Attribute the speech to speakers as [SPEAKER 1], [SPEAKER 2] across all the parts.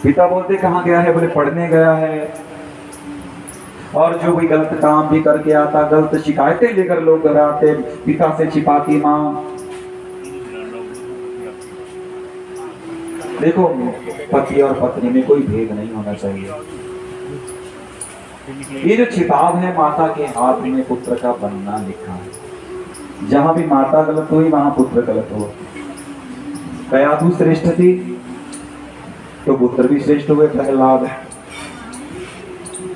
[SPEAKER 1] पिता बोलते कहाँ गया है? बोले पढ़ने गया है। और जो भी गलत काम भी करके आता, गलत शिकायतें लेकर लोग घर आते, पिता से छिपाती माँ। देखो, पति और पत्नी में कोई भेद नहीं होना चाहिए। ये जो छिपाव है, माता के हाथ में पुत्र का बनना लिखा है। जहां भी माता गलत हुई वहां पुत्र गलत हो। कयाधु श्रेष्ठ थी तो पुत्र भी श्रेष्ठ हुए प्रहलाद।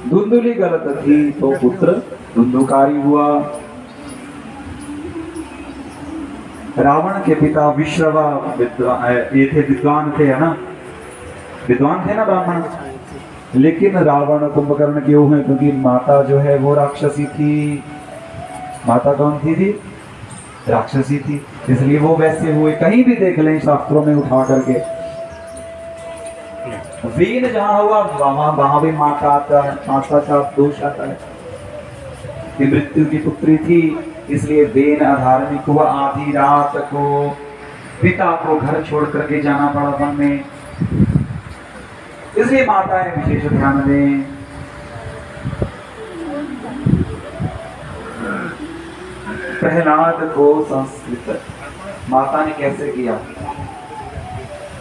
[SPEAKER 1] धुंधुली गलत थी तो पुत्र धुंधुकारी हुआ। रावण के पिता विश्रवा ये थे, विद्वान थे, है ना, विद्वान थे ना ब्राह्मण। लेकिन रावण कुंभकर्ण क्यों है? क्योंकि माता जो है वो राक्षसी थी। माता कौन थी? राक्षसी थी, इसलिए वो वैसे हुए। कहीं भी देख लें शास्त्रों में उठा करके, वीन जहां हुआ वहां भी माता का दोष आता है कि मृत्यु की पुत्री थी, इसलिए वेन अधार्मिक हुआ। आधी रात को पिता को घर छोड़ करके जाना पड़ा वन में, इसलिए माताएं विशेष ध्यान दें। प्रहलाद को संस्कृत माता ने कैसे किया,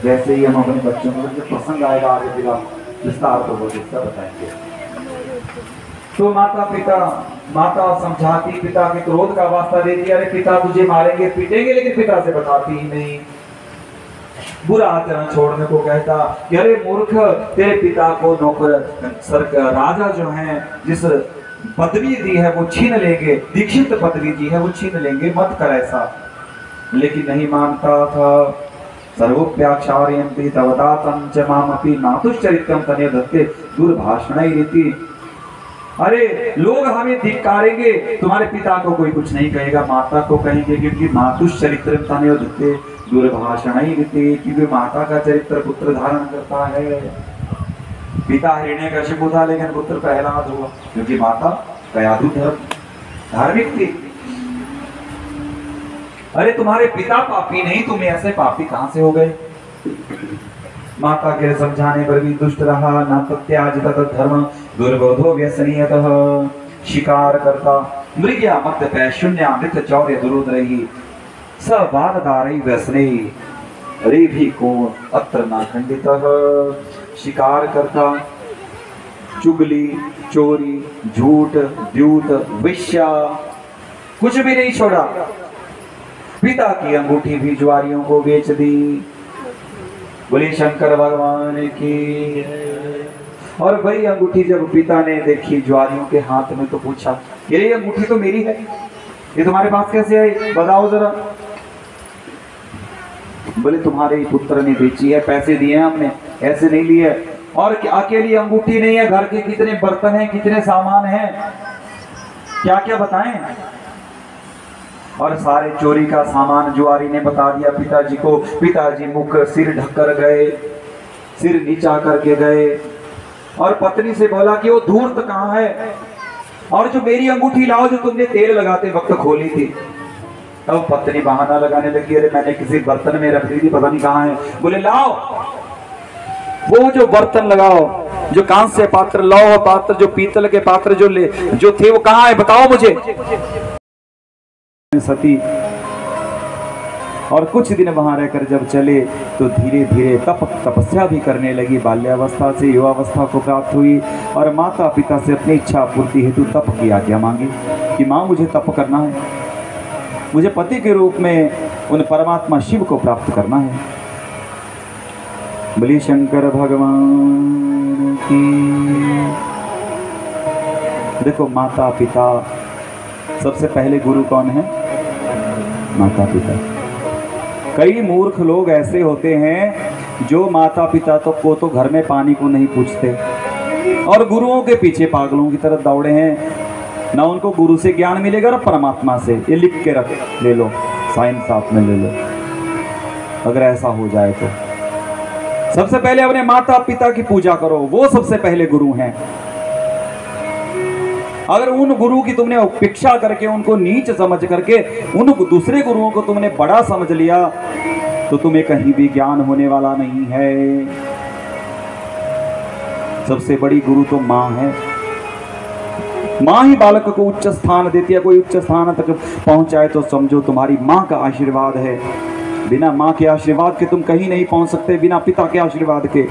[SPEAKER 1] वैसे ही हम अपने बच्चों को जब पसंद आएगा आगे फिर विस्तार तो वो इसका बताएंगे। तो माता समझाती, पिता के क्रोध का वास्ता देती, अरे पिता तुझे मारेंगे पीटेंगे, लेकिन पिता से बताती ही नहीं। बुरा आचरण छोड़ने को कहता कि अरे मूर्ख, तेरे पिता को नौकर राजा जो है जिस पदवी दी है वो छीन लेंगे, दीक्षित पदवी दी है वो छीन लेंगे, मत कर ऐसा। लेकिन नहीं मानता था। सर्वोप्याक्षारयन्ति तवदातं च मामपि मातुश्चरित्रं तनयदत्ते दुर्भाषणैरिति। अरे लोग हमें धिक्कारेंगे, तुम्हारे पिता को कोई कुछ नहीं कहेगा, माता को कहेंगे, क्योंकि मातुश्चरित्रं तनयदत्ते दुर्भाषणैरिति, क्योंकि माता का चरित्र पुत्र धारण करता है। पिता हिरण्यकशिपु था लेकिन पुत्र प्रहलाद हुआ, क्योंकि माता कयाधु धार्मिक थी। अरे तुम्हारे पिता पापी नहीं, तुम ऐसे पापी कहां से हो गए? माता के समझाने पर भी दुष्ट रहा। न त्याज धर्म दुर्बोधो व्यसनीयतः। शिकार करता मृग्या मत पैशून्यामृत चौर्य दुरुद्रही सवारदारई व्यसने अरे भी को अत्र न खंडितः। शिकार करता, चुगली, चोरी, झूठ, द्यूत, विष्या, कुछ भी नहीं छोड़ा। पिता की अंगूठी भी जुआरियों को बेच दी। बोले शंकर भगवान की। और वही अंगूठी जब पिता ने देखी जुआरियों के हाथ में तो पूछा, ये अंगूठी तो मेरी है, ये तुम्हारे पास कैसे आई, बताओ जरा। बोले तुम्हारे पुत्र ने बेची है, पैसे दिए हैं हमने, ऐसे नहीं लिए। और अकेली अंगूठी नहीं है, घर के कितने बर्तन हैं, कितने सामान हैं, क्या क्या बताएं। और सारे चोरी का सामान जुआरी ने बता दिया पिताजी को। पिताजी मुख सिर ढककर गए, सिर नीचा करके गए। और पत्नी से बोला कि वो धूर्त कहाँ है, और जो मेरी अंगूठी लाओ जो तुमने तेल लगाते वक्त खोली थी। तब पत्नी बहाना लगाने लगी, अरे मैंने किसी बर्तन में रख दी थी, पता नहीं कहाँ है। बोले लाओ वो जो बर्तन लगाओ, जो कांस्य पात्र, लौह पात्र, जो पीतल के पात्र जो थे वो कहाँ है, बताओ मुझे। सती और कुछ दिन वहां रहकर जब चले तो धीरे धीरे तपस्या भी करने लगी। बाल्यावस्था से युवावस्था को प्राप्त हुई और माता पिता से अपनी इच्छा पूर्ति हेतु तप की आज्ञा मांगी कि माँ मुझे तप करना है, मुझे पति के रूप में उन परमात्मा शिव को प्राप्त करना है। बलि शंकर भगवान की। देखो माता पिता, सबसे पहले गुरु कौन है? माता पिता। कई मूर्ख लोग ऐसे होते हैं जो माता पिता तो घर में पानी को नहीं पूछते और गुरुओं के पीछे पागलों की तरह दौड़े हैं। ना उनको गुरु से ज्ञान मिलेगा और परमात्मा से। ये लिख के रख ले लो, साइन साथ में ले लो। अगर ऐसा हो जाए तो सबसे पहले अपने माता पिता की पूजा करो, वो सबसे पहले गुरु हैं। अगर उन गुरु की तुमने उपेक्षा करके, उनको नीच समझ करके, उन दूसरे गुरुओं को तुमने बड़ा समझ लिया तो तुम्हें कहीं भी ज्ञान होने वाला नहीं है। सबसे बड़ी गुरु तो माँ है। माँ ही बालक को उच्च स्थान देती है। कोई उच्च स्थान तक पहुंचाए तो समझो तुम्हारी माँ का आशीर्वाद है। बिना माँ के आशीर्वाद के तुम कहीं नहीं पहुंच सकते, बिना पिता के आशीर्वाद के।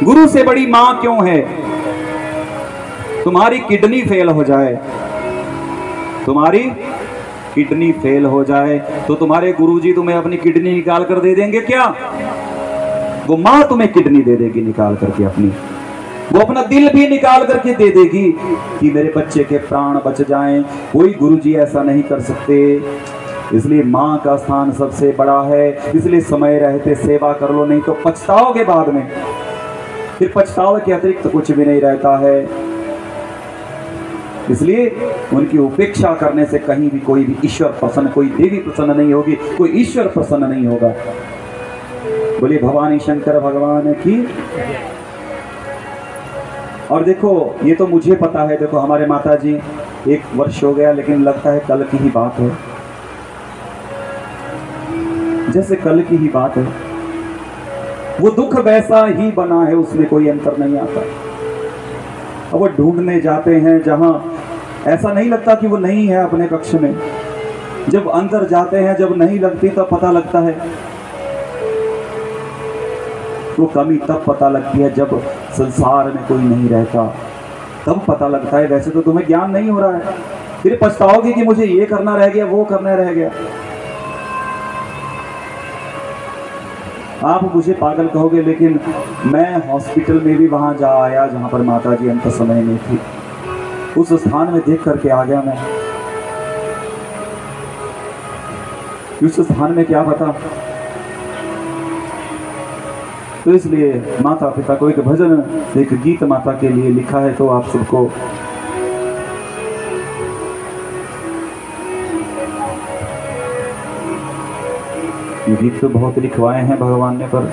[SPEAKER 1] गुरु से बड़ी माँ क्यों है? तुम्हारी किडनी फेल हो जाए, तुम्हारी किडनी फेल हो जाए तो तुम्हारे गुरुजी तुम्हें अपनी किडनी निकाल कर दे देंगे क्या? वो माँ तुम्हें किडनी दे देगी निकाल करके अपनी। वो अपना दिल भी निकाल करके दे देगी कि मेरे बच्चे के प्राण बच जाएं। कोई गुरुजी ऐसा नहीं कर सकते। इसलिए माँ का स्थान सबसे बड़ा है। इसलिए समय रहते सेवा कर लो, नहीं तो पछताओगे बाद में। फिर पछतावे के अतिरिक्त कुछ भी नहीं रहता है। इसलिए उनकी उपेक्षा करने से कहीं भी कोई भी ईश्वर प्रसन्न, कोई देवी प्रसन्न नहीं होगी, कोई ईश्वर प्रसन्न नहीं होगा। बोलिए भवानी शंकर भगवान की। और देखो ये तो मुझे पता है, देखो हमारे माता जी 1 वर्ष हो गया, लेकिन लगता है कल की ही बात है, जैसे कल की ही बात है। वो दुख वैसा ही बना है, उसमें कोई अंतर नहीं आता। अब वो ढूंढने जाते हैं जहां ऐसा नहीं लगता कि वो नहीं है अपने कक्ष में। जब अंदर जाते हैं, जब नहीं लगती तब पता लगता है। वो कमी तब पता लगती है जब संसार में कोई नहीं रहता, तब पता लगता है। वैसे तो तुम्हें ज्ञान नहीं हो रहा है, फिर पछताओगे कि मुझे ये करना रह गया, वो करना रह गया। आप मुझे पागल कहोगे, लेकिन मैं हॉस्पिटल में भी वहां जा आया जहां पर माता जी अंत समय में थी। उस स्थान में देख करके आ गया मैं। उस स्थान में क्या पता। तो इसलिए माता पिता को एक भजन, एक गीत माता के लिए लिखा है, तो आप सबको ये गीत तो बहुत लिखवाए हैं भगवान ने, पर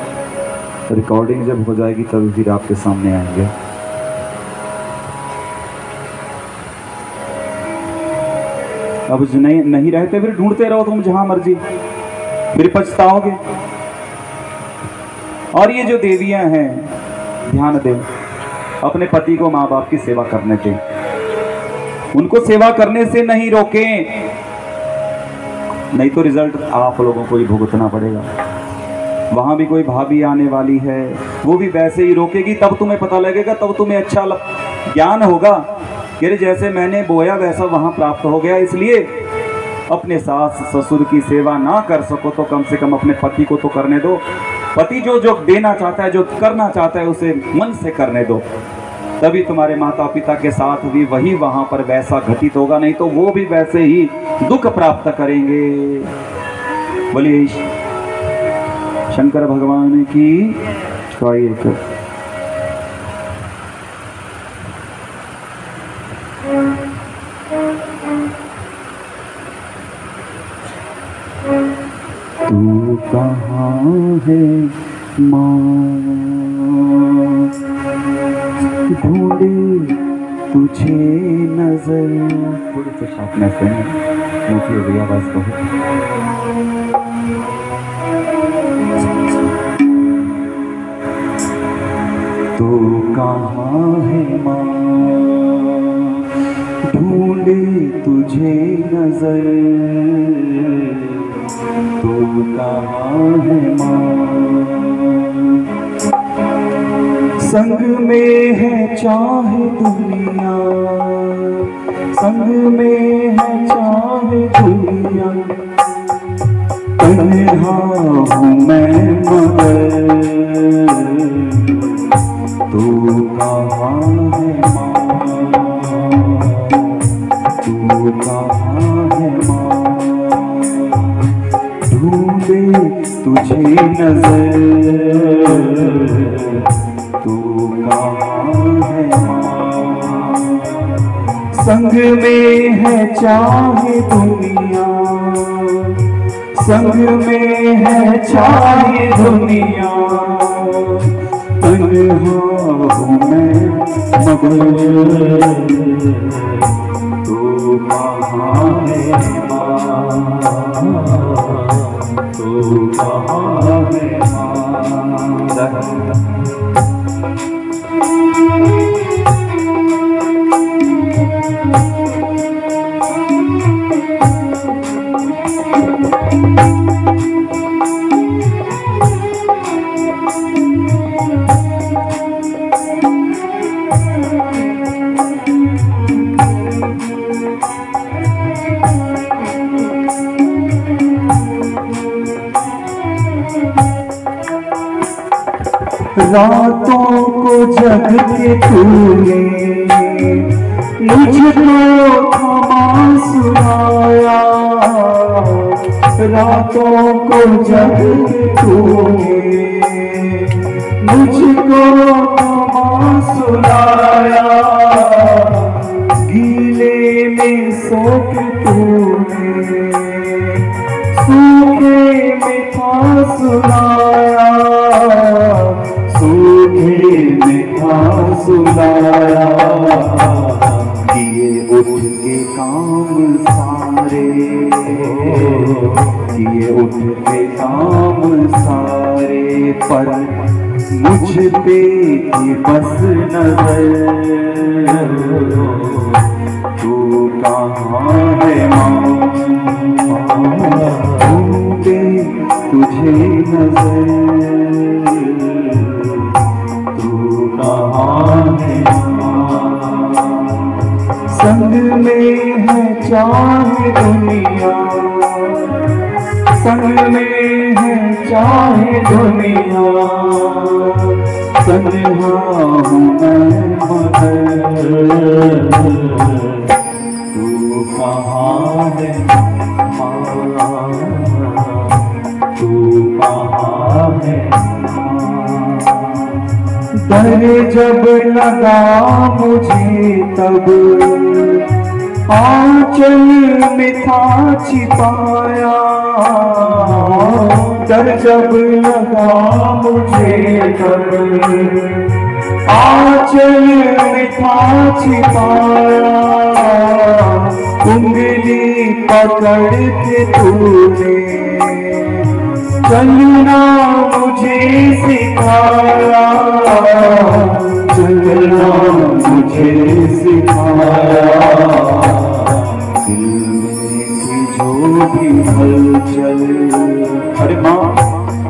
[SPEAKER 1] रिकॉर्डिंग जब हो जाएगी तब फिर आपके सामने आएंगे। अब नहीं रहते फिर ढूंढते रहो तुम जहां मर्जी, फिर पछताओगे। और ये जो देवियां हैं, ध्यान दे, अपने पति को माँ बाप की सेवा करने दें, उनको सेवा करने से नहीं रोकें, नहीं तो रिजल्ट आप लोगों को ही भुगतना पड़ेगा। वहां भी कोई भाभी आने वाली है, वो भी वैसे ही रोकेगी, तब तुम्हें पता लगेगा, तब तुम्हें अच्छा ज्ञान होगा कि जैसे मैंने बोया वैसा वहां प्राप्त हो गया। इसलिए अपने सास ससुर की सेवा ना कर सको तो कम से कम अपने पति को तो करने दो। पति जो जो देना चाहता है, जो करना चाहता है, उसे मन से करने दो, तभी तुम्हारे माता पिता के साथ भी वही वहां पर वैसा घटित होगा, नहीं तो वो भी वैसे ही दुख प्राप्त करेंगे। बोलिए शंकर भगवान की जय। तू कहाँ है माँ, ढूंढे तुझे नजर। थोड़ी सी शार्पनेस है, मोटी हो गई आवाज बहुत। तू कहाँ है माँ, ढूंढे तुझे नजर। तू कहाँ है माँ, संग में है चाहे दुनिया, संग में है चाहे दुनिया। तन्हा हूँ मैं मगर, तू कहाँ है माँ, तू कहाँ है माँ। ढूंढे तुझे नजर, तू कहाँ है माँ। संग में है चाहे दुनिया, संग में है चाहे दुनिया। तन्हा हूँ मैं मगर, तू कहाँ है माँ, तू कहाँ है माँ। रातों को जग के तूने मुझको थमा सुनाया, रातों को जग के तूने मुझको थमा सुनाया, गीले में सो के तूने सूखे में था सुनाया, सूखे में था सुनाया, किए उठ के काम सारे, किए उठ के काम सारे, पर मुझ पे थी बस नजर, तू कहाँ है माँ, ढूंढे तुझे नजर, संग में है चाहे दुनिया, संग में है चाहे दुनिया, तन्हा हूँ मैं मगर, तू कहाँ है माँ, तू कहाँ है डर जब लगा मुझे तब आंचल में था छिपाया, डर जब लगा मुझे तब आंचल में था छिपाया, उंगली पकड़ के तूने चलना मुझे सिखाया, चलना मुझे सिखाया, दिल में थी जो भी हलचल, अरे माँ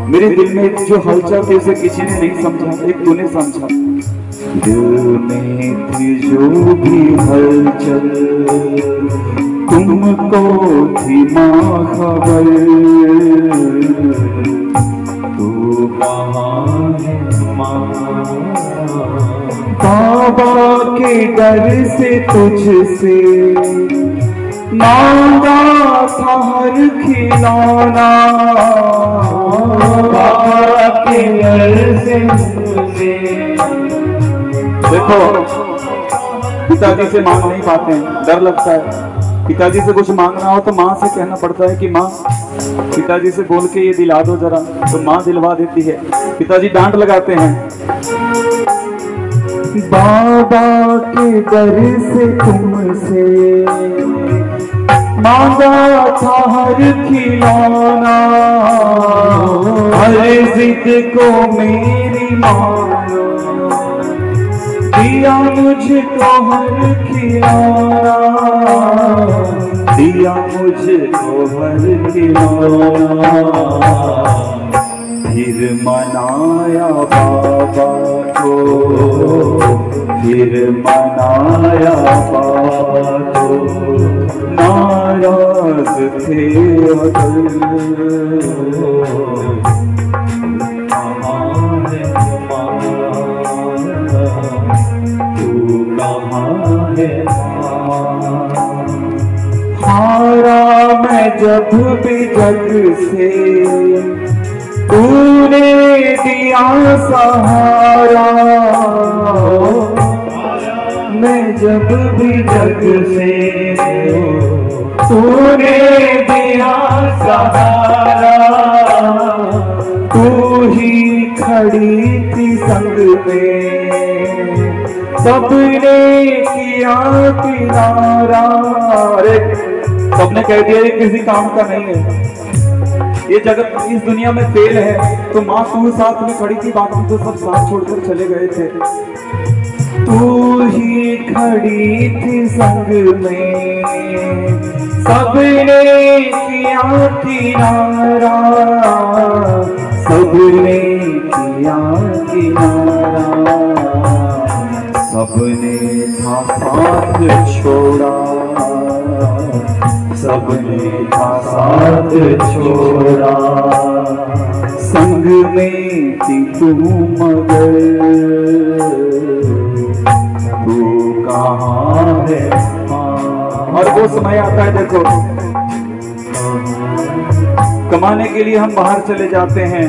[SPEAKER 1] मेरे दिल में जो हलचल थी उसे किसी ने नहीं समझा, एक तूने समझा, दिल में थी जो भी हलचल, तुमको थी माँ खबर, तू कहाँ है माँ, बाबा के डर से तुझसे मांगा था हर खिलौना, बाबा के डर से तुझसे, देखो पिताजी से मांग नहीं पाते हैं, डर लगता है, पिताजी से कुछ मांगना हो तो माँ से कहना पड़ता है कि माँ पिताजी से बोल के ये दिला दो जरा, तो माँ दिलवा देती है, पिताजी डांट लगाते हैं। बाबा के डर से तुमसे मांगा था हर खिलौना, हर जिद को मेरी मानो, दिया मुझको हर खिलौना, दिया मुझको हर खिलौना, फिर मनाया बाबा को, फिर मनाया बाबा को, नाराज थे अगर, कहाँ है माँ, तू कहाँ है माँ, हारा मैं जब भी जग से तूने दिया सहारा, मैं जब भी जग से तूने दिया सहारा, तू ही खड़ी थी संग में, सबने किया किनारा, अरे सबने कह दिया ये किसी काम का नहीं है, ये जगत इस दुनिया में फेल है। तो माँ तू साथ में खड़ी थी, बाकी तो सब साथ छोड़कर चले गए थे। तू ही खड़ी थी संग में, सबने किया किनारा, सबने किया किनारा, सबने था साथ छोड़ा, सबने था साथ छोड़ा। संग में थी तू मगर तू कहाँ है। और वो समय आता है देखो, कमाने के लिए हम बाहर चले जाते हैं,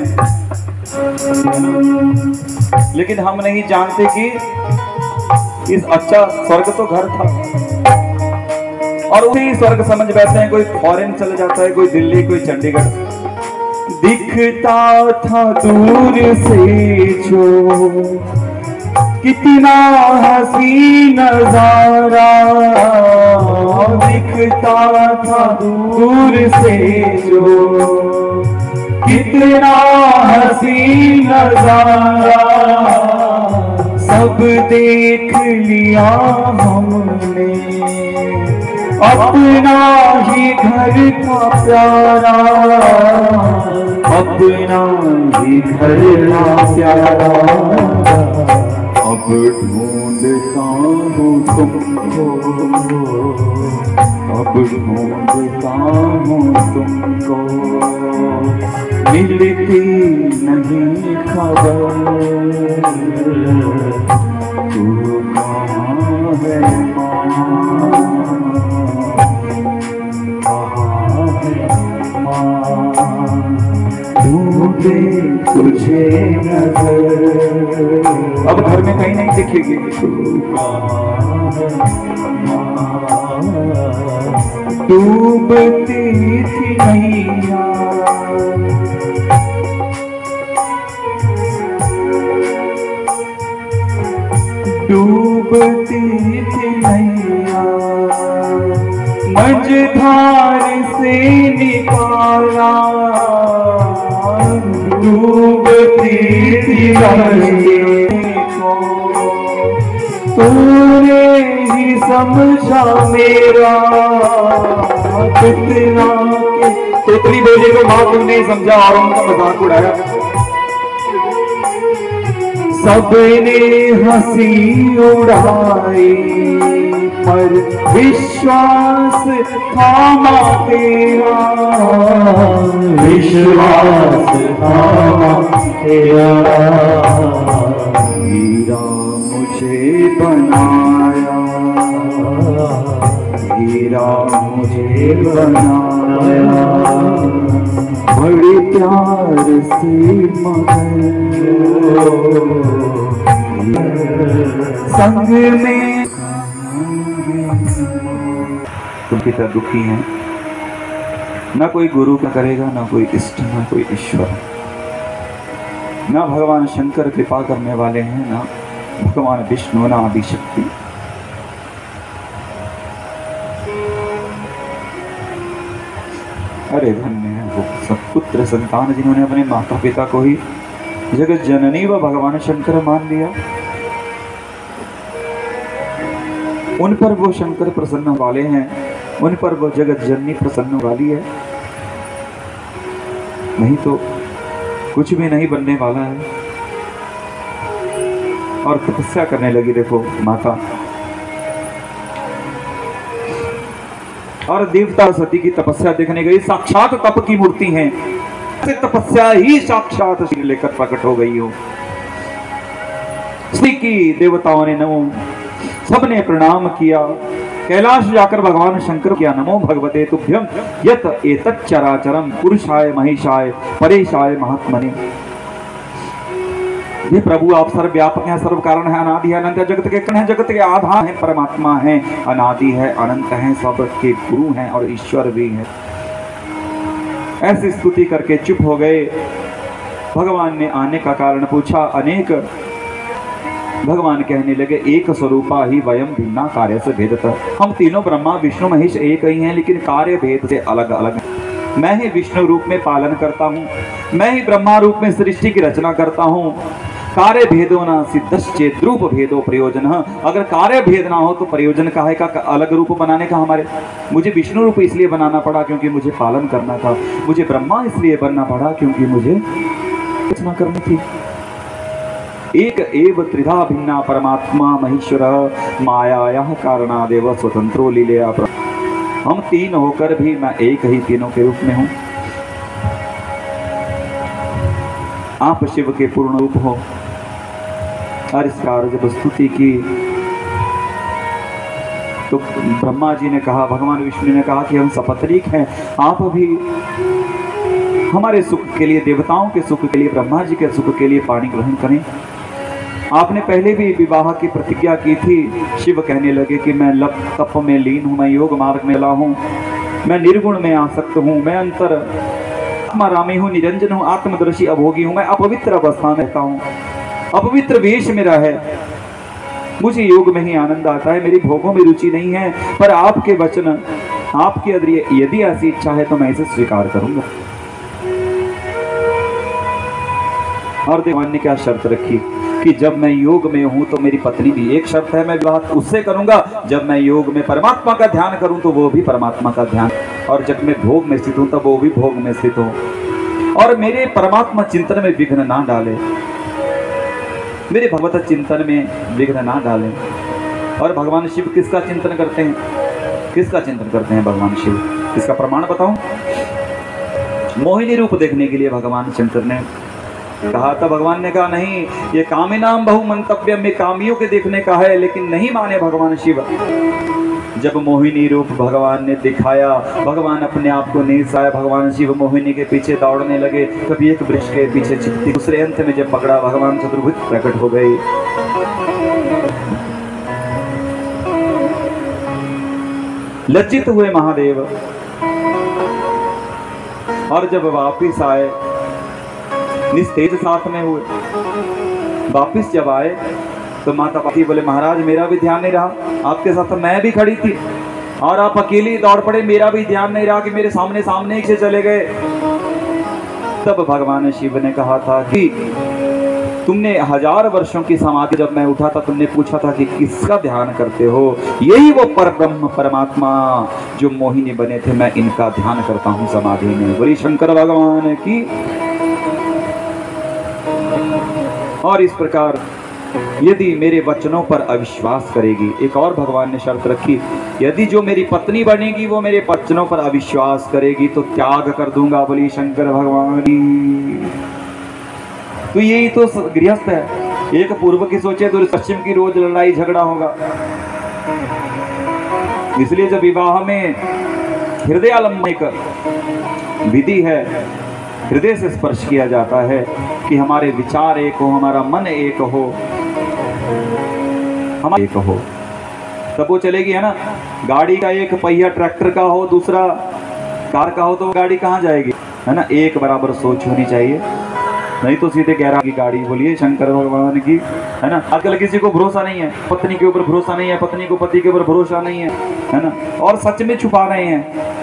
[SPEAKER 1] लेकिन हम नहीं जानते कि इस अच्छा स्वर्ग तो घर था, और उसी स्वर्ग समझ बैठते हैं। कोई फॉरेन चले जाता है, कोई दिल्ली, कोई चंडीगढ़। दिखता था दूर से जो कितना हसी नजारा, दिखता था दूर से जो कितना हसी नजारा, सब देख लिया हमने, अपना ही घर था प्यारा, अपना ही घर था प्यारा। अब ढूंढता हूँ तुमको, अब ढूंढता हूँ तुमको, मिलती नहीं खबर, तू कहाँ है माँ, कहाँ है माँ, ढूंढे तुझे नजर। अब घर में कहीं नहीं दिखेगी। डूबती थी नैया, डूबती थी नैया, मझधार से निकाला, डूबती थी नैया को तूने ही समझा मेरा कितना के। तोतली बोली को माँ तुमने ही समझा और उनका मजाक उड़ाया। सबने हंसी उड़ाई पर विश्वास थामा तेरा, विश्वास थामा तेरा। हीरा मुझे बनाया, हीरा मुझे बनाया, बड़े प्यार से मगर संग में। तुम पिता दुखी हैं, ना कोई गुरु का करेगा, ना कोई इष्ट, ना कोई ईश्वर, ना भगवान शंकर कृपा करने वाले हैं, ना भगवान विष्णु, ना आदिशक्ति। अरे धन्य है वो सब पुत्र संतान जिन्होंने अपने माता पिता को ही जगत जननी व भगवान शंकर मान लिया। उन पर वो शंकर प्रसन्न वाले हैं, उन पर वो जगत जननी प्रसन्न वाली है, नहीं तो कुछ भी नहीं बनने वाला है। और तपस्या करने लगी देखो माता, और देवता सती की तपस्या देखने गई। साक्षात तप की मूर्ति है, तपस्या ही साक्षात सिर लेकर प्रकट हो गई हो। स्त्री की देवताओं ने नमो, सबने प्रणाम किया। कैलाश जाकर भगवान शंकर किया नमो भगवते तुभ्यं यत एतत् चराचरम पुरुषाय महिषाय परेशाय महात्मने। ये प्रभु आप सर्वव्यापक हैं, सर्व कारण है, अनादि है, अनंत है, जगत के कारण है, जगत के आधार है, परमात्मा है, अनादि है, अनंत है, सबके गुरु हैं और ईश्वर भी है। ऐसी स्तुति करके चुप हो गए। भगवान ने आने का कारण पूछा, अनेक भगवान कहने लगे एक स्वरूपा ही वयम भिन्ना कार्य से भेदत। हम तीनों ब्रह्मा विष्णु महेश एक ही हैं, लेकिन कार्य भेद से अलग अलग। मैं ही विष्णु रूप में पालन करता हूँ, मैं ही ब्रह्मा रूप में सृष्टि की रचना करता हूँ। कार्य भेदो न सिद्धश्चेत रूप भेदो प्रयोजन। अगर कार्य भेद ना हो तो प्रयोजन का है का अलग रूप बनाने का हमारे। मुझे विष्णु रूप इसलिए बनाना पड़ा क्योंकि मुझे पालन करना था, मुझे ब्रह्मा इसलिए बनना पड़ा क्योंकि मुझे रचना करनी थी। एक एव त्रिधा भिन्ना परमात्मा महेश्वर माया कारणादेव स्वतंत्रो लीलया। हम तीन होकर भी मैं एक ही तीनों के रूप में हूं। आप शिव के पूर्ण रूप हो। और इस कार्य जब स्तुति की तो ब्रह्मा जी ने कहा, भगवान विष्णु ने कहा कि हम सपत्नीक हैं, आप भी हमारे सुख के लिए, देवताओं के सुख के लिए, ब्रह्मा जी के सुख के लिए पानी ग्रहण करें। आपने पहले भी विवाह की प्रतिज्ञा की थी। शिव कहने लगे कि मैं लप तप में लीन हूं, मैं योग मार्ग में ला हूं, मैं निर्गुण में आसक्त हूं, मैं अंतर आत्मारामी हूं, निरंजन हूं, आत्मदर्शी अभोगी हूं, मैं अपवित्र अवस्था में रहता हूं, अपवित्र वेश मेरा है, मुझे योग में ही आनंद आता है, मेरी भोगों में रुचि नहीं है। पर आपके वचन, आपकी यदि ऐसी इच्छा है तो मैं इसे स्वीकार करूंगा। और भगवान ने क्या शर्त रखी कि जब मैं योग में हूं तो मेरी पत्नी भी, एक शर्त है मैं विवाह उससे करूंगा जब मैं योग में परमात्मा का ध्यान करूं तो वो भी परमात्मा का ध्यान, और जब मैं भोग में स्थित हूं तब वो भी भोग में स्थित हो, और मेरे परमात्मा चिंतन में विघ्न ना डाले, मेरे भगवत चिंतन में विघ्न ना डाले। और भगवान शिव किसका चिंतन करते हैं? किसका चिंतन करते हैं भगवान शिव? इसका प्रमाण बताऊं? मोहिनी रूप देखने के लिए भगवान शंकर ने कहा था। भगवान ने कहा नहीं, ये कामिनाम बहु मंतव्य में कामियों के देखने का है, लेकिन नहीं माने भगवान शिव। जब मोहिनी रूप भगवान ने दिखाया, भगवान अपने आप को नहीं साया, भगवान शिव मोहिनी के पीछे दौड़ने लगे। कभी एक वृक्ष के पीछे छिपती, दूसरे अंत में जब पकड़ा भगवान चतुर्भुज प्रकट हो गए। लज्जित हुए महादेव, और जब वापिस आए निस्तेज साथ में हुए। वापिस जब आए तो माता पार्वती बोले, महाराज मेरा भी ध्यान नहीं रहा, आपके साथ मैं भी खड़ी थी और आप अकेले दौड़ पड़े, मेरा भी ध्यान नहीं रहा कि मेरे सामने सामने से चले गए। तब भगवान शिव ने कहा था कि तुमने 1000 वर्षों की समाधि, जब मैं उठा था तुमने पूछा था कि किसका ध्यान करते हो? यही वो परब्रह्म परमात्मा जो मोहिनी बने थे, मैं इनका ध्यान करता हूँ समाधि में। बोली शंकर भगवान की। और इस प्रकार यदि मेरे वचनों पर अविश्वास करेगी, एक और भगवान ने शर्त रखी, यदि जो मेरी पत्नी बनेगी वो मेरे वचनों पर अविश्वास करेगी तो त्याग कर दूंगा। बोली शंकर भगवान की। तो यही तो गृहस्थ है, एक पूर्व की सोचे तो पश्चिम की रोज लड़ाई झगड़ा होगा। इसलिए जब विवाह में हृदयालंबन एक विधि है, हृदय से स्पर्श किया जाता है कि हमारे विचार एक हो, हमारा मन एक हो, हमारा एक हो, तब वो चलेगी, है ना। गाड़ी का एक पहिया ट्रैक्टर का हो, दूसरा कार का हो, तो गाड़ी कहाँ जाएगी, है ना। एक बराबर सोच होनी चाहिए, नहीं तो सीधे 11 की गाड़ी। बोलिए शंकर भगवान की, है ना। आजकल किसी को भरोसा नहीं है, पत्नी के ऊपर भरोसा नहीं है, पत्नी को पति के ऊपर भरोसा नहीं है ना। और सच में छुपा रहे हैं,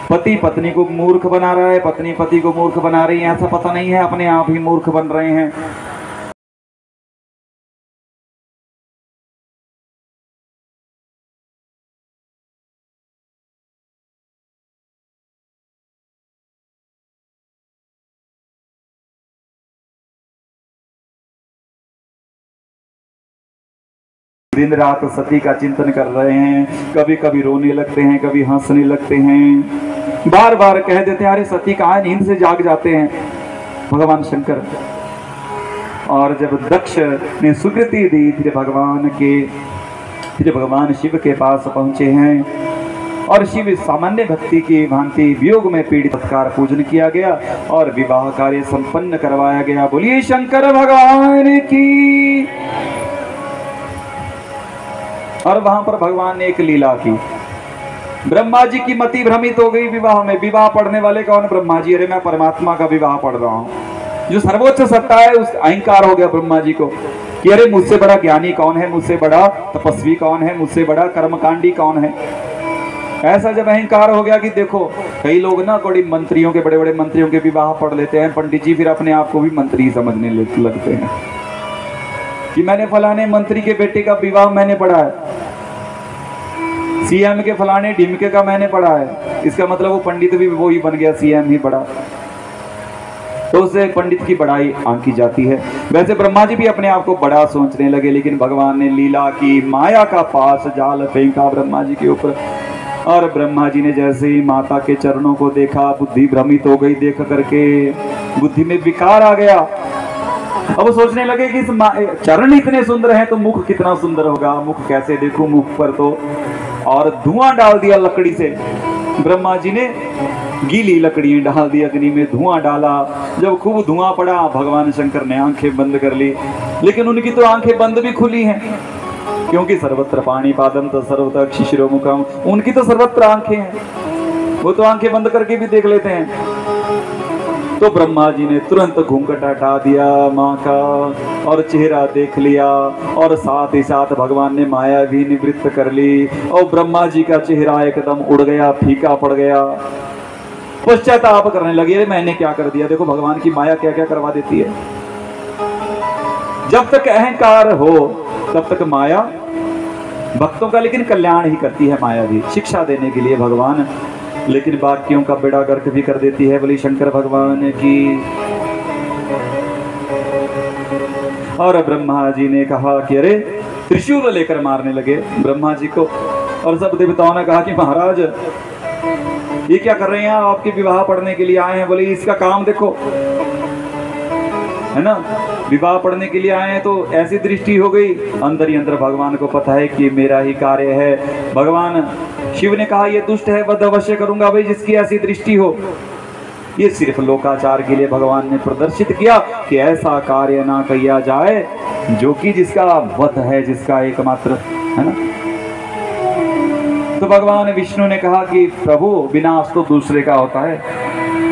[SPEAKER 1] पति पत्नी को मूर्ख बना रहा है, पत्नी पति को मूर्ख बना रही है, ऐसा पता नहीं है, अपने आप ही मूर्ख बन रहे हैं। दिन रात सती का चिंतन कर रहे हैं, कभी कभी रोने लगते हैं, कभी हंसने लगते हैं, बार बार कह देते हैं अरे सती कहाँ, नींद से जाग जाते हैं भगवान शंकर। और जब दक्ष ने स्वीकृति दी, फिर भगवान शिव के पास पहुंचे हैं और शिव सामान्य भक्ति की भांति वियोग में पीड़ित सत्कार पूजन किया गया और विवाह कार्य संपन्न करवाया गया। बोलिए शंकर भगवान की। और वहां पर भगवान ने एक लीला की। ब्रह्मा जी की मति भ्रमित हो गई विवाह में। विवाह पढ़ने वाले कौन? ब्रह्मा जी। अरे मैं परमात्मा का विवाह पढ़ रहा हूं। जो सर्वोच्च सत्ता है उस अहंकार हो गया ब्रह्मा जी को कि अरे मुझसे बड़ा ज्ञानी कौन है, मुझसे बड़ा तपस्वी कौन है, मुझसे बड़ा कर्मकांडी कौन है। ऐसा जब अहंकार हो गया कि देखो, कई लोग ना बड़ी मंत्रियों के, बड़े बड़े मंत्रियों के विवाह पढ़ लेते हैं पंडित जी, फिर अपने आप को भी मंत्री समझने लगते हैं कि मैंने फलाने मंत्री के बेटे का विवाह मैंने पढ़ा है, सीएम के फलाने ढिमके का मैंने पढ़ा है, इसका मतलब वो पंडित भी वो ही बन गया, सीएम ही पढ़ा, तो उसे पंडित की बड़ाई आंकी जाती है। वैसे ब्रह्मा जी भी अपने आप को बड़ा सोचने लगे, लेकिन भगवान ने लीला की, माया का पास जाल फेंका ब्रह्मा जी के ऊपर, और ब्रह्मा जी ने जैसे ही माता के चरणों को देखा, बुद्धि भ्रमित हो गई, देख करके बुद्धि में विकार आ गया। अब सोचने लगे कि इस चरण इतने सुंदर हैं तो मुख कितना सुंदर होगा, मुख कैसे देखूं, मुख पर तो, और धुआं डाल दिया लकड़ी से। ब्रह्मा जी ने गीली लकड़ी डाल दी अग्नि में, धुआं डाला, जब खूब धुआं पड़ा भगवान शंकर ने आंखें बंद कर ली, लेकिन उनकी तो आंखें बंद भी खुली हैं, क्योंकि सर्वत्र पाणिपादम तो सर्वत्र शिशिरोमुखम, उनकी तो सर्वत्र आंखें हैं, वो तो आंखें बंद करके भी देख लेते हैं। तो ब्रह्मा जी ने तुरंत घूंघट हटा दिया माँ का और चेहरा देख लिया, और साथ ही साथ भगवान ने माया भी निवृत्त कर ली, और ब्रह्मा जी का चेहरा एकदम उड़ गया, फीका पड़ गया। पश्चाताप करने लगे, मैंने क्या कर दिया, देखो भगवान की माया क्या क्या करवा देती है। जब तक अहंकार हो तब तक माया भक्तों का लेकिन कल्याण ही करती है, माया भी शिक्षा देने के लिए भगवान, लेकिन बाकियों का बेड़ा गर्क भी कर देती है। बोली शंकर भगवान की। और ब्रह्मा जी ने कहा कि अरे, त्रिशूल लेकर मारने लगे ब्रह्मा जी को, और सब देवताओं ने कहा कि महाराज ये क्या कर रहे हैं, आपके विवाह पढ़ने के लिए आए हैं। बोले इसका काम देखो, है ना, विवाह पढ़ने के लिए आए हैं, तो ऐसी दृष्टि हो गई, अंदर ही अंदर भगवान को पता है कि मेरा ही कार्य है। भगवान शिव ने कहा ये दुष्ट है, वध अवश्य करूंगा भाई जिसकी ऐसी दृष्टि हो। ये सिर्फ लोकाचार के लिए भगवान ने प्रदर्शित किया कि ऐसा कार्य ना किया जाए जो कि जिसका वध है, जिसका एकमात्र, है ना। तो भगवान विष्णु ने कहा कि प्रभु विनाश तो दूसरे का होता है,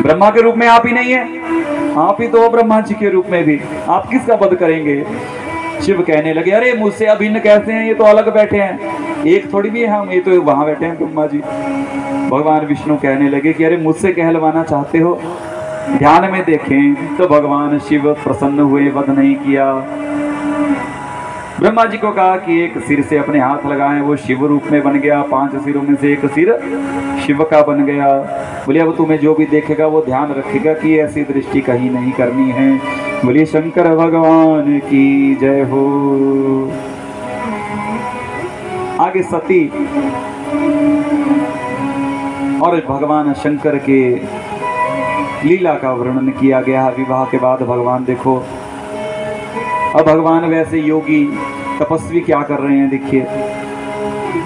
[SPEAKER 1] ब्रह्मा के रूप में आप ही नहीं है, आप ही तो ब्रह्मा जी के रूप में भी, आप किसका वध करेंगे। शिव कहने लगे अरे मुझसे अभिन्न कैसे हैं, ये तो अलग बैठे हैं, एक थोड़ी भी हम, ये तो वहां बैठे हैं ब्रह्मा जी। भगवान विष्णु कहने लगे कि अरे मुझसे कहलवाना चाहते हो, ध्यान में देखें तो भगवान शिव प्रसन्न हुए, वध नहीं किया। ब्रह्मा जी को कहा कि एक सिर से अपने हाथ लगाएं, वो शिव रूप में बन गया, 5 सिरों में से एक सिर शिव का बन गया। बोले अब तुम्हें जो भी देखेगा वो ध्यान रखेगा कि ऐसी दृष्टि कहीं नहीं करनी है। बोलिए शंकर भगवान की जय हो। आगे सती और भगवान शंकर के लीला का वर्णन किया गया। विवाह के बाद भगवान देखो, अब भगवान वैसे योगी तपस्वी क्या कर रहे हैं देखिए,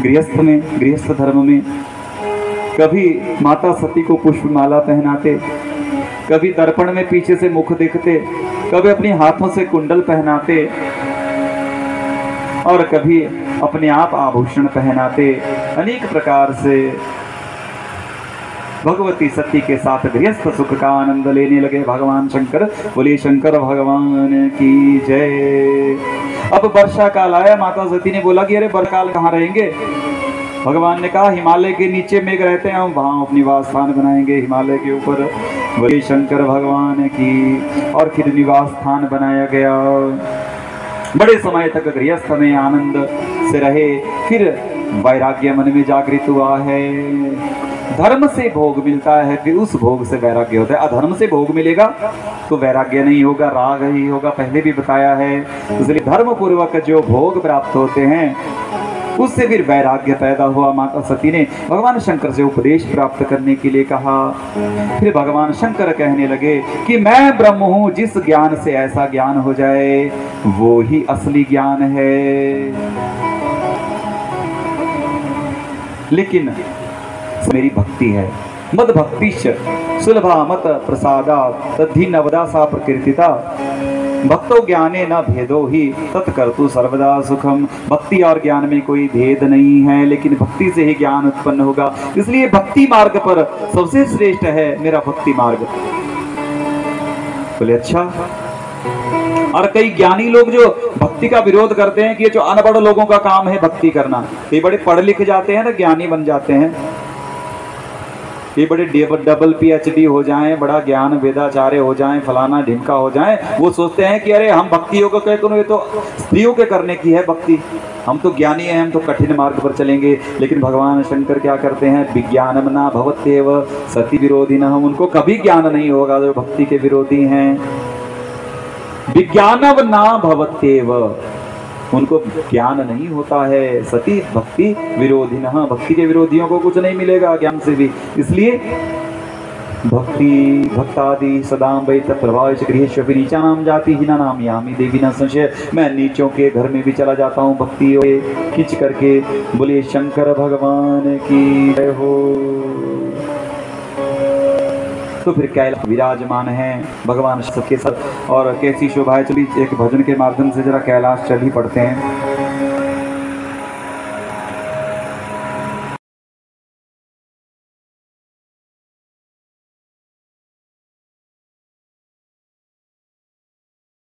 [SPEAKER 1] गृहस्थ में, गृहस्थ धर्म में कभी माता सती को पुष्पमाला पहनाते, कभी दर्पण में पीछे से मुख देखते, कभी अपने हाथों से कुंडल पहनाते, और कभी अपने आप आभूषण पहनाते। अनेक प्रकार से भगवती सती के साथ गृहस्थ सुख का आनंद लेने लगे भगवान शंकर। बोलिए शंकर भगवान की जय। अब वर्षा काल आया, माता सती ने बोला कि अरे बरकाल कहाँ रहेंगे। भगवान ने कहा हिमालय के नीचे मेघ रहते हैं, हम वहाँ अपनी निवास स्थान बनाएंगे हिमालय के ऊपर। बोलिए शंकर भगवान की। और फिर निवास स्थान बनाया गया, बड़े समय तक गृहस्थ में आनंद से रहे। फिर वैराग्य मन में जागृत हुआ है। धर्म से भोग मिलता है, फिर उस भोग से वैराग्य होता है। अधर्म से भोग मिलेगा तो वैराग्य नहीं होगा, राग ही होगा, पहले भी बताया है। इसलिए धर्म पूर्वक जो भोग प्राप्त होते हैं उससे फिर वैराग्य पैदा हुआ। माता सती ने भगवान शंकर से उपदेश प्राप्त करने के लिए कहा। फिर भगवान शंकर कहने लगे कि मैं ब्रह्म हूँ, जिस ज्ञान से ऐसा ज्ञान हो जाए वो ही असली ज्ञान है। लेकिन मेरी भक्ति है, मद भक्तिश्च सुलभा मत प्रसादा तद्धि नवदा सा प्रकृतिता भक्तो ज्ञाने न भेदो ही तत्कर्तु सर्वदा सुखम। भक्ति और ज्ञान में कोई भेद नहीं है, लेकिन भक्ति से ही ज्ञान उत्पन्न होगा। इसलिए भक्ति मार्ग पर सबसे श्रेष्ठ है मेरा भक्ति मार्ग। बोले अच्छा। और कई ज्ञानी लोग जो भक्ति का विरोध करते हैं कि ये जो अनपढ़ लोगों का काम है भक्ति करना, ये बड़े पढ़ लिख जाते हैं ना, ज्ञानी बन जाते हैं, ये बड़े डबल PhD हो जाएं, बड़ा ज्ञान वेदाचार्य हो जाएं, फलाना ढिमका हो जाएं, वो सोचते हैं कि अरे हम भक्ति योग कहते हैं, ये तो स्त्रियों के करने की है भक्ति, हम तो ज्ञानी हैं, हम तो कठिन मार्ग पर चलेंगे। लेकिन भगवान शंकर क्या करते हैं, विज्ञानम न भवत्येव सती विरोधिनः, उनको कभी ज्ञान नहीं होगा जो भक्ति के विरोधी हैं। विज्ञानम न भवत्येव, उनको ज्ञान नहीं होता है। सती भक्ति विरोधिनः, भक्ति के विरोधियों को कुछ नहीं मिलेगा ज्ञान से भी। इसलिए भक्ति भक्तादि सदाम वै तत्प्रभावित गृहेश्वपि नीचानाम जाति हीनानाम यामी देवी न संशय। मैं नीचों के घर में भी चला जाता हूँ भक्ति खींच करके। बोलिए शंकर भगवान की जय हो। तो फिर कैलाश विराजमान है भगवान सबके साथ, और कैसी शोभा है। चलिए एक भजन के माध्यम से जरा कैलाश चल ही पड़ते हैं।